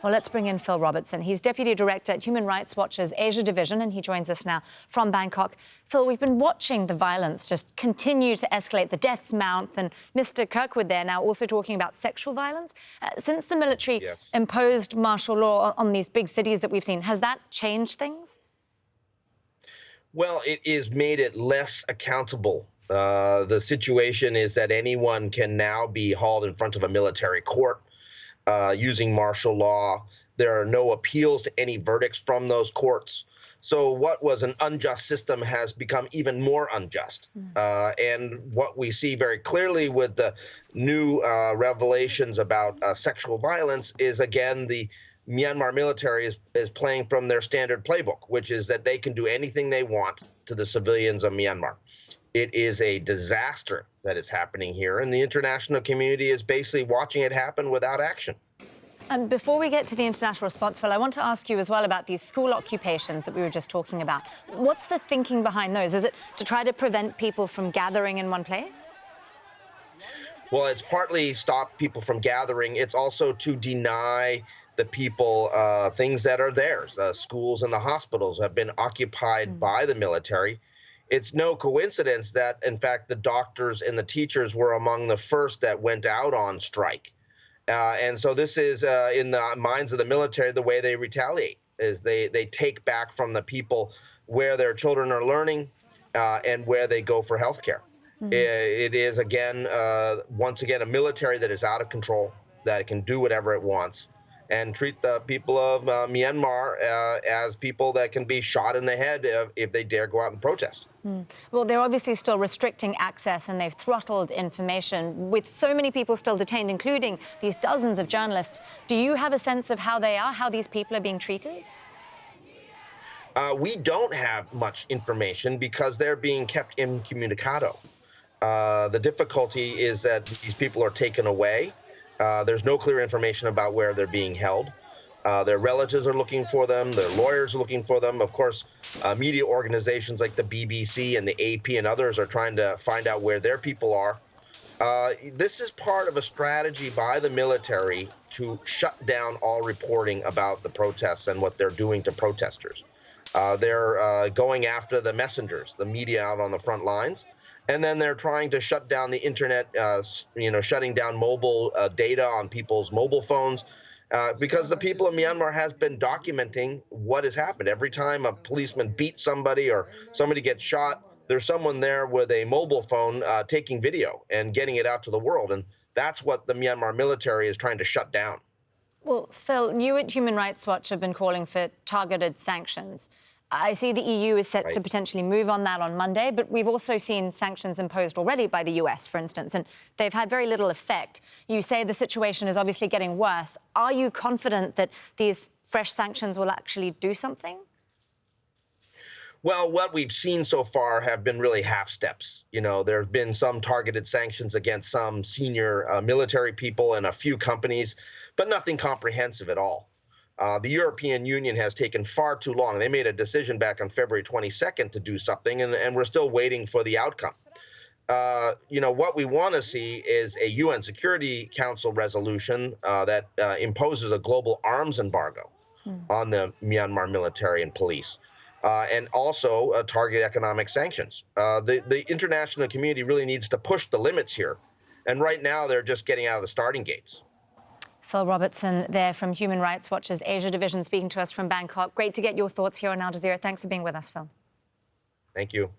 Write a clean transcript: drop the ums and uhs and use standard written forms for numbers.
Well, let's bring in Phil Robertson. He's Deputy Director at Human Rights Watch's Asia Division, and he joins us now from Bangkok. Phil, we've been watching the violence just continue to escalate, the deaths mount, and Mr. Kirkwood there now also talking about sexual violence. Since the military imposed martial law on these big cities that we've seen, has that changed things? Well, it has made it less accountable. The situation is that anyone can now be hauled in front of a military court using martial law. There are no appeals to any verdicts from those courts. So what was an unjust system has become even more unjust. And what we see very clearly with the new revelations about sexual violence is, again, the Myanmar military is playing from their standard playbook, which is that they can do anything they want to the civilians of Myanmar. It is a disaster that is happening here, and the international community is basically watching it happen without action. And before we get to the international response, Phil, I want to ask you as well about these school occupations that we were just talking about. What's the thinking behind those? Is it to try to prevent people from gathering in one place? Well, it's partly stop people from gathering. It's also to deny the people things that are theirs. Schools and the hospitals have been occupied by the military. It's no coincidence that, in fact, the doctors and the teachers were among the first that went out on strike. And so this is, in the minds of the military, the way they retaliate, is they take back from the people where their children are learning and where they go for health care. It is, again, once again, a military that is out of control, that it can do whatever it wants, and treat the people of Myanmar as people that can be shot in the head if they dare go out and protest. Well, they're obviously still restricting access, and they've throttled information with so many people still detained, including these dozens of journalists. Do you have a sense of how they are, how these people are being treated? We don't have much information because they're being kept incommunicado. The difficulty is that these people are taken away. There's no clear information about where they're being held. Their relatives are looking for them. Their lawyers are looking for them. Of course, media organizations like the BBC and the AP and others are trying to find out where their people are. This is part of a strategy by the military to shut down all reporting about the protests and what they're doing to protesters. They're going after the messengers, the media out on the front lines. And then they're trying to shut down the internet, shutting down mobile data on people's mobile phones, because the people of Myanmar has been documenting what has happened. Every time a policeman beats somebody or somebody gets shot, there's someone there with a mobile phone taking video and getting it out to the world. And that's what the Myanmar military is trying to shut down. Well, Phil, you at Human Rights Watch have been calling for targeted sanctions. I see the EU is set to potentially move on that on Monday, but we've also seen sanctions imposed already by the US, for instance, and they've had very little effect. You say the situation is obviously getting worse. Are you confident that these fresh sanctions will actually do something? Well, what we've seen so far have been really half steps. There have been some targeted sanctions against some senior military people and a few companies, but nothing comprehensive at all. The European Union has taken far too long. They made a decision back on February 22nd to do something, and we're still waiting for the outcome. What we want to see is a UN Security Council resolution that imposes a global arms embargo on the Myanmar military and police, and also target economic sanctions. The international community really needs to push the limits here, and right now they're just getting out of the starting gates. Phil Robertson there from Human Rights Watch's Asia Division speaking to us from Bangkok. Great to get your thoughts here on Al Jazeera. Thanks for being with us, Phil. Thank you.